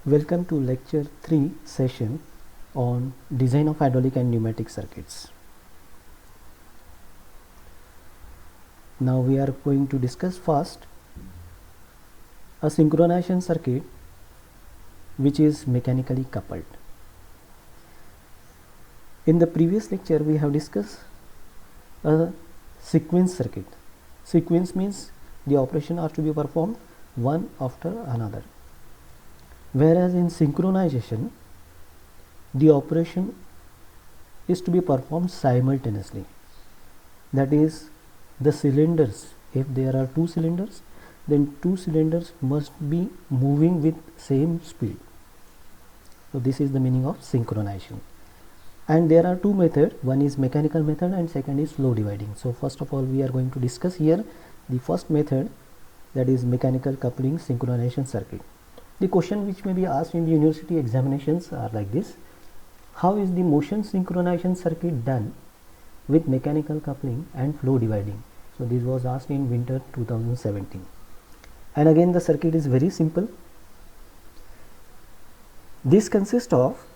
Welcome to lecture 3 session on design of hydraulic and pneumatic circuits. Now we are going to discuss first a synchronization circuit which is mechanically coupled. In the previous lecture we have discussed a sequence circuit. Sequence means the operation are to be performed one after another. Whereas in synchronization, the operation is to be performed simultaneously. That is, the cylinders, if there are two cylinders, then two cylinders must be moving with same speed. So this is the meaning of synchronization. And there are two methods, one is mechanical method and second is flow dividing. So first of all we are going to discuss here the first method, that is mechanical coupling synchronization circuit. The question which may be asked in the university examinations are like this: how is the motion synchronization circuit done with mechanical coupling and flow dividing? So this was asked in winter 2017. And again the circuit is very simple. This consists of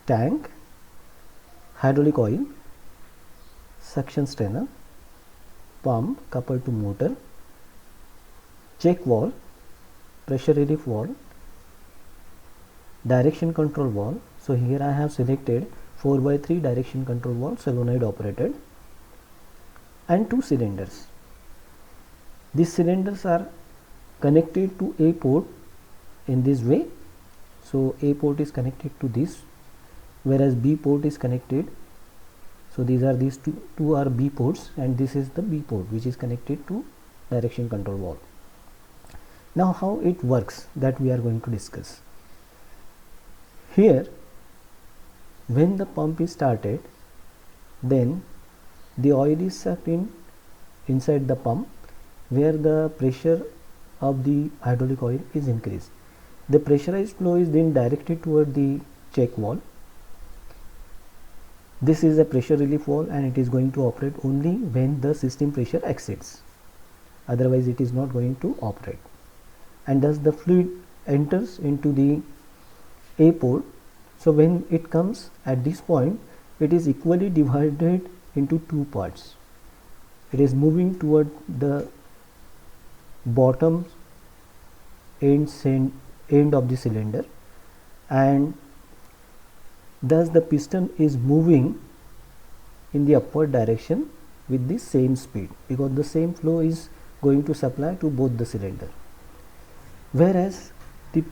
tank, hydraulic oil, suction strainer, pump coupled to motor, check valve, pressure relief valve, direction control valve. So here I have selected 4x3 direction control valve, solenoid operated, and two cylinders. These cylinders are connected to a port in this way. So a port is connected to this, whereas B port is connected. So these two are B ports, and this is the B port which is connected to direction control valve. Now how it works, that we are going to discuss. Here when the pump is started, then the oil is sucked inside the pump where the pressure of the hydraulic oil is increased. The pressurized flow is then directed toward the check valve. This is a pressure relief valve and it is going to operate only when the system pressure exceeds, otherwise it is not going to operate. And thus the fluid enters into the A port. So when it comes at this point, it is equally divided into two parts. It is moving toward the bottom end of the cylinder, and thus the piston is moving in the upward direction with the same speed, because the same flow is going to supply to both the cylinder. Whereas the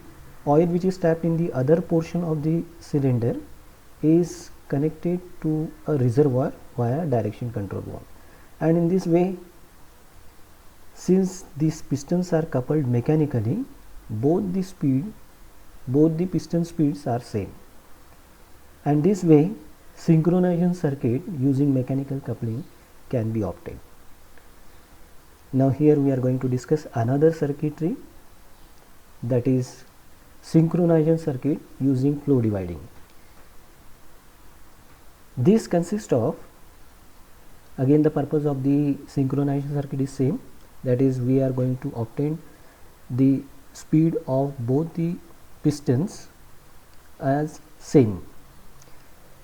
oil which is tapped in the other portion of the cylinder is connected to a reservoir via direction control valve. And in this way, since these pistons are coupled mechanically, both the piston speeds are same. And this way synchronization circuit using mechanical coupling can be obtained. Now here we are going to discuss another circuitry, that is synchronization circuit using flow dividing. This consists of, again the purpose of the synchronization circuit is same, that is we are going to obtain the speed of both the pistons as same.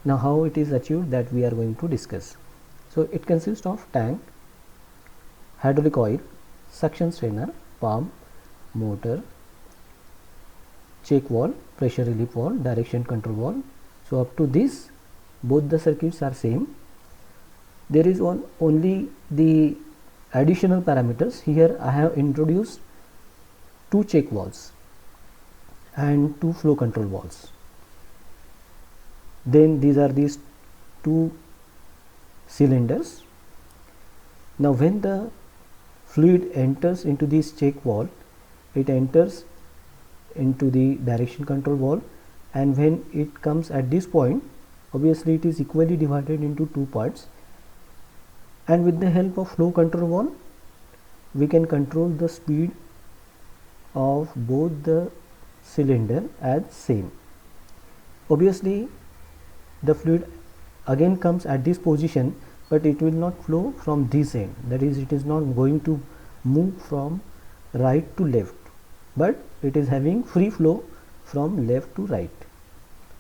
Now how it is achieved, that we are going to discuss. So it consists of tank, hydraulic oil, suction strainer, pump, motor, check valve, pressure relief valve, direction control valve. So up to this both the circuits are same. There is only the additional parameters. Here I have introduced two check valves and two flow control valves. Then these are these two cylinders. Now when the fluid enters into this check valve, it enters into the direction control valve, and when it comes at this point, obviously it is equally divided into two parts, and with the help of flow control valve we can control the speed of both the cylinder as same. Obviously the fluid again comes at this position, but it will not flow from this end, that is it is not going to move from right to left, but it is having free flow from left to right.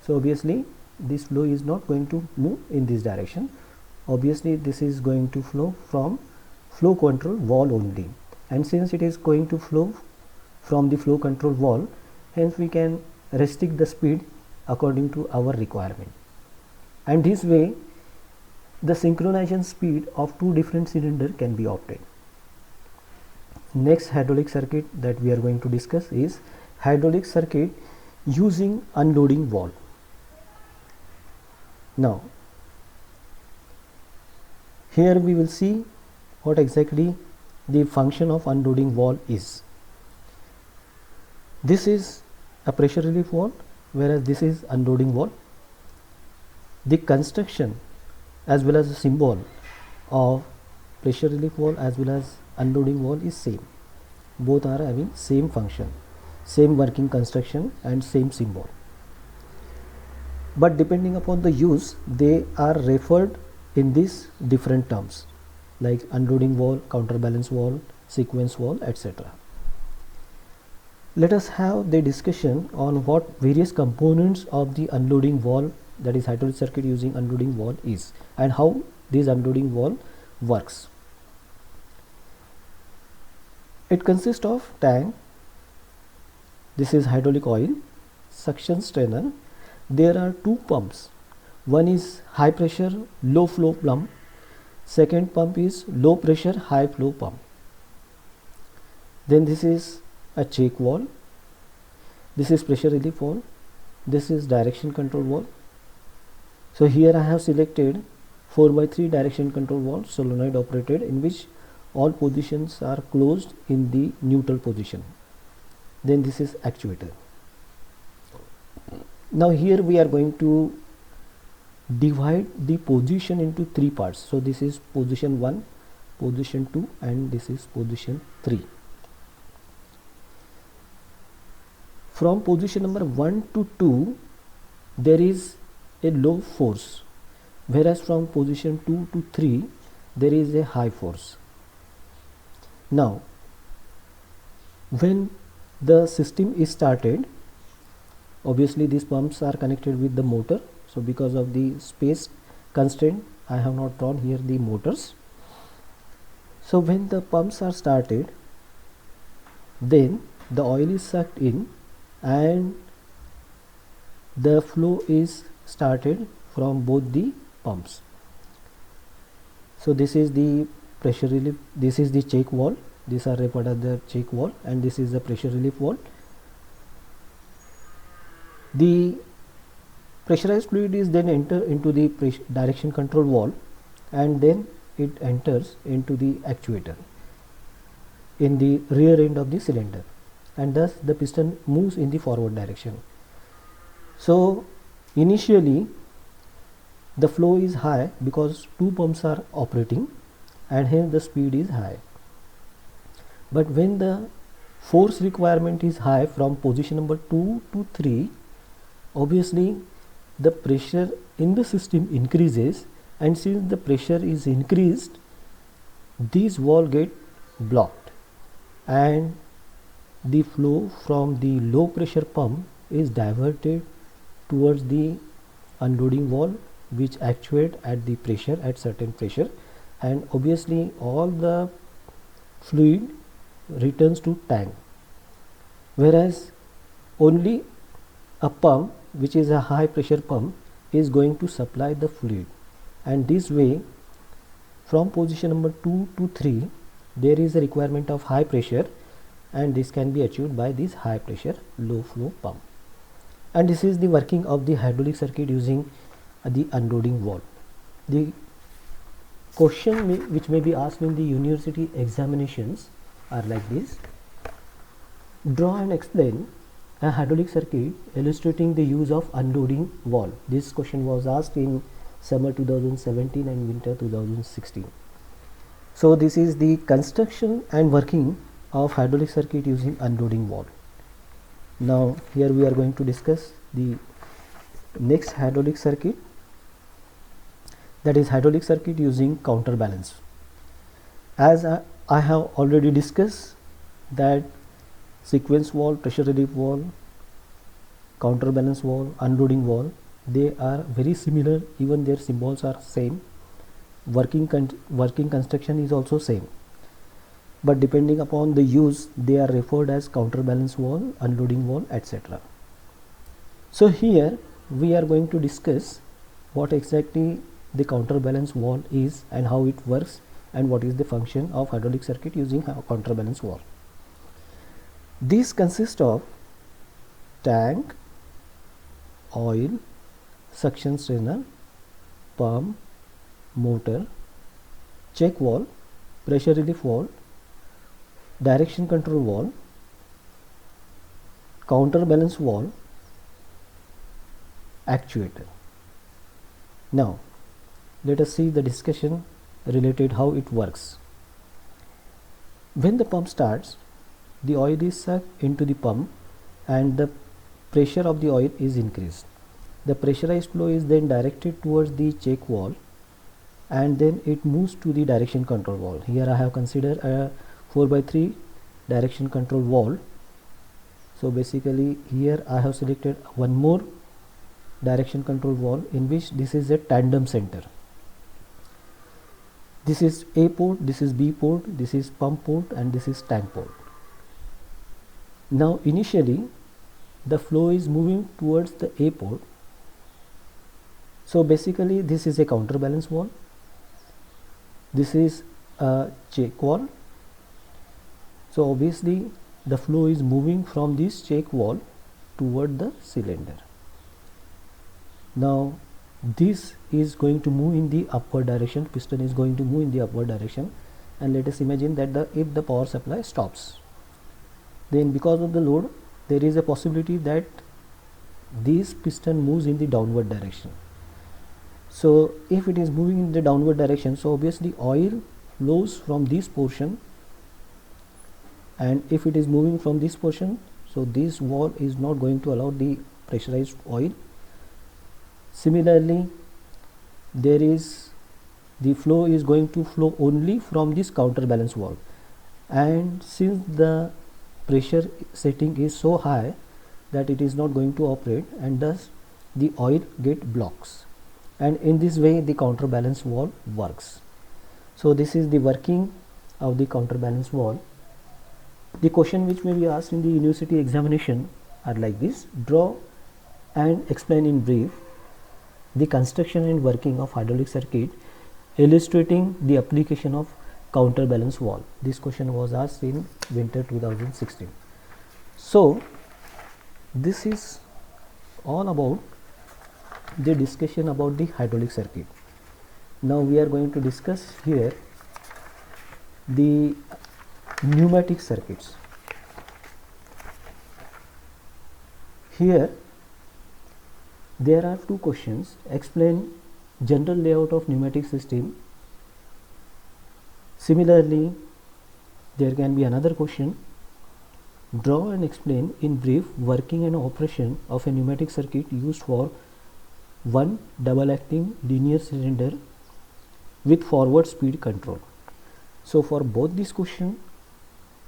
So obviously this flow is not going to move in this direction. Obviously this is going to flow from flow control valve only, and since it is going to flow from the flow control valve, hence we can restrict the speed according to our requirement, and this way the synchronization speed of two different cylinders can be obtained. Next hydraulic circuit that we are going to discuss is hydraulic circuit using unloading valve. Now here we will see what exactly the function of unloading valve is. This is a pressure relief valve, whereas this is unloading valve. The construction as well as the symbol of pressure relief valve as well as unloading valve is same. Both are having same function, same working construction and same symbol, but depending upon the use they are referred in these different terms like unloading valve, counterbalance valve, sequence valve, etc. Let us have the discussion on what various components of the unloading valve, that is hydraulic circuit using unloading valve, is, and how this unloading valve works. It consists of tank, this is hydraulic oil, suction strainer. There are two pumps. One is high pressure low flow pump, second pump is low pressure high flow pump. Then this is a check valve, this is pressure relief valve, this is direction control valve. So here I have selected 4x3 direction control valve, solenoid operated, in which all positions are closed in the neutral position. Then this is actuator. Now here we are going to divide the position into three parts. So this is position 1, position 2 and this is position 3. From position number 1 to 2 there is a low force, whereas from position 2 to 3 there is a high force. Now when the system is started, obviously these pumps are connected with the motor, so because of the space constraint I have not drawn here the motors. So when the pumps are started, then the oil is sucked in and the flow is started from both the pumps. So this is the pressure relief, this is the check valve, these are referred as the check valve, and this is the pressure relief valve. The pressurized fluid is then enter into the direction control valve, and then it enters into the actuator in the rear end of the cylinder, and thus the piston moves in the forward direction. So initially the flow is high because two pumps are operating and hence the speed is high. But when the force requirement is high from position number 2 to 3, obviously the pressure in the system increases, and since the pressure is increased, these valves get blocked and the flow from the low pressure pump is diverted towards the unloading valve, which actuate at the pressure, at certain pressure, and obviously all the fluid returns to tank, whereas only a pump which is a high pressure pump is going to supply the fluid, and this way from position number 2 to 3 there is a requirement of high pressure, and this can be achieved by this high pressure low flow pump. And this is the working of the hydraulic circuit using the unloading valve. The question which may be asked in the university examinations are like this: draw and explain a hydraulic circuit illustrating the use of unloading valve. This question was asked in summer 2017 and winter 2016. So this is the construction and working of hydraulic circuit using unloading valve. Now here we are going to discuss the next hydraulic circuit, that is hydraulic circuit using counterbalance. As I have already discussed that sequence valve, pressure relief valve, counterbalance valve, unloading valve, they are very similar, even their symbols are same. Working construction is also same, but depending upon the use they are referred as counterbalance valve, unloading valve, etc. So here we are going to discuss what exactly the counterbalance valve is and how it works and what is the function of hydraulic circuit using counterbalance valve. This consists of tank, oil, suction strainer, pump, motor, check valve, pressure relief valve, direction control valve, counterbalance valve, actuator. Now let us see the discussion related how it works. When the pump starts, the oil is sucked into the pump and the pressure of the oil is increased. The pressurized flow is then directed towards the check valve and then it moves to the direction control valve. Here I have considered a 4/3 direction control valve. So basically here I have selected one more direction control valve in which this is a tandem center. This is A port, this is B port, this is pump port and this is tank port. Now initially the flow is moving towards the A port. So basically this is a counterbalance valve, this is a check valve. So obviously the flow is moving from this check valve toward the cylinder. Now this is going to move in the upward direction, piston is going to move in the upward direction, and let us imagine that if the power supply stops, then because of the load there is a possibility that this piston moves in the downward direction. So if it is moving in the downward direction, so obviously oil flows from this portion, and if it is moving from this portion, so this valve is not going to allow the pressurized oil. Similarly, the flow is going to flow only from this counterbalance valve, and since the pressure setting is so high that it is not going to operate, and thus the oil get blocks, and in this way the counterbalance valve works. So this is the working of the counterbalance valve. The question which may be asked in the university examination are like this: draw and explain in brief the construction and working of hydraulic circuit illustrating the application of counterbalance valve. This question was asked in winter 2016. So this is all about the discussion about the hydraulic circuit. Now we are going to discuss here the pneumatic circuits. Here there are two questions: explain general layout of pneumatic system. Similarly, there can be another question: draw and explain in brief working and operation of a pneumatic circuit used for one double acting linear cylinder with forward speed control. So for both these questions,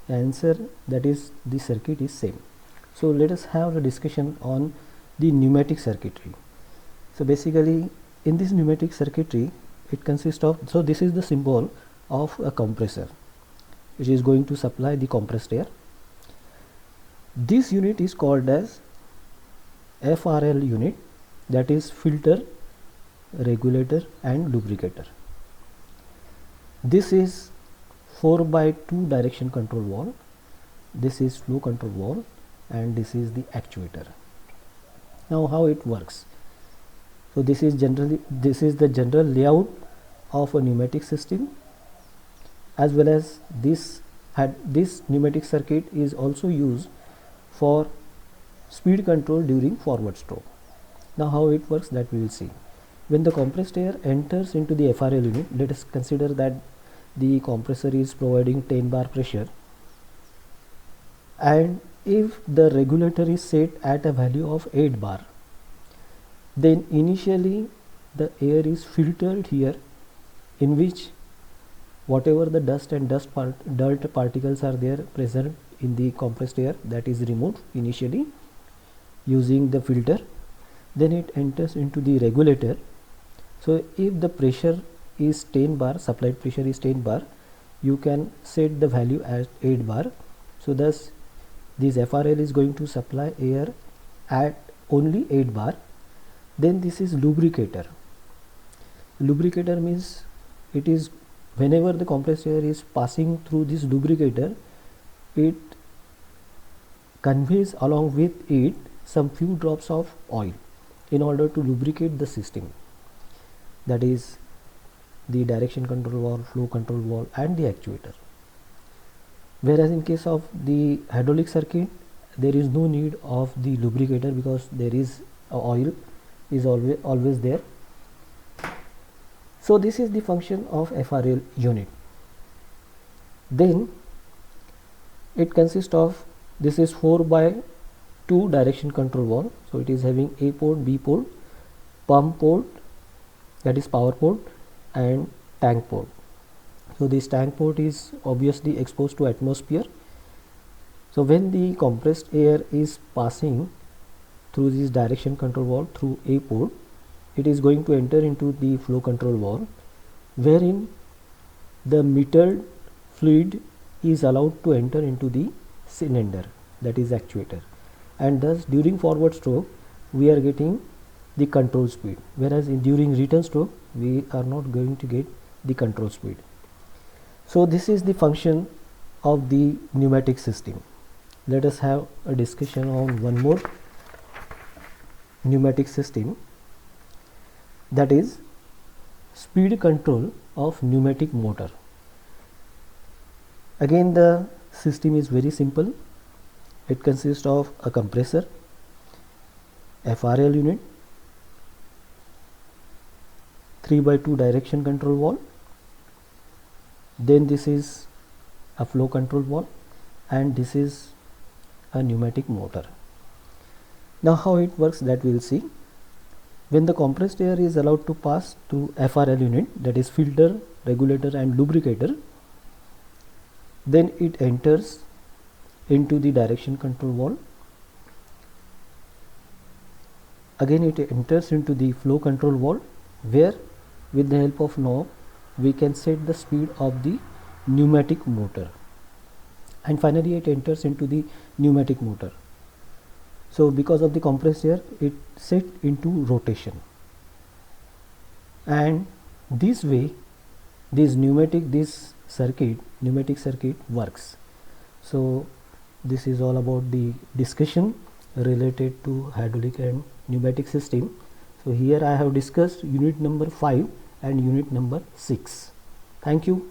answer, that is the circuit, is same. So let us have a discussion on the pneumatic circuitry. So basically in this pneumatic circuitry it consists of, so this is the symbol of a compressor which is going to supply the compressed air. This unit is called as FRL unit, that is filter, regulator and lubricator. This is 4/2 direction control valve, this is flow control valve, and this is the actuator. Now how it works? So this is the general layout of a pneumatic system, as well as this pneumatic circuit is also used for speed control during forward stroke. Now how it works, that we will see. When the compressed air enters into the FRL unit, let us consider that the compressor is providing 10 bar pressure, and if the regulator is set at a value of 8 bar, then initially the air is filtered here, in which whatever the dust and dirt particles are there present in the compressed air, that is removed initially, using the filter, then it enters into the regulator. So if the pressure is 10 bar, supplied pressure is 10 bar, you can set the value as 8 bar. So thus this FRL is going to supply air at only 8 bar. Then this is lubricator. Lubricator means it is whenever the compressed air is passing through this lubricator, it conveys along with it some few drops of oil in order to lubricate the system, that is the direction control valve, flow control valve and the actuator. Whereas in case of the hydraulic circuit, there is no need of the lubricator because there is oil is always there. So this is the function of FRL unit. Then it consists of, this is 4x2 direction control valve. So it is having A port, B port, pump port, that is power port, and tank port. So this tank port is obviously exposed to atmosphere. So when the compressed air is passing through this direction control valve through A port, it is going to enter into the flow control valve, wherein the metered fluid is allowed to enter into the cylinder, that is actuator, and thus during forward stroke we are getting the control speed, whereas during return stroke we are not going to get the control speed. So this is the function of the pneumatic system. Let us have a discussion on one more pneumatic system, that is speed control of pneumatic motor. Again the system is very simple. It consists of a compressor, FRL unit, 3x2 direction control valve, then this is a flow control valve, and this is a pneumatic motor. Now how it works, that we will see. When the compressed air is allowed to pass through FRL unit, that is filter, regulator and lubricator, then it enters into the direction control valve. Again it enters into the flow control valve, where with the help of knob we can set the speed of the pneumatic motor, and finally it enters into the pneumatic motor. So because of the compressed air, it set into rotation, and this way this pneumatic circuit works. So this is all about the discussion related to hydraulic and pneumatic system. So here I have discussed unit number 5 and unit number 6. Thank you.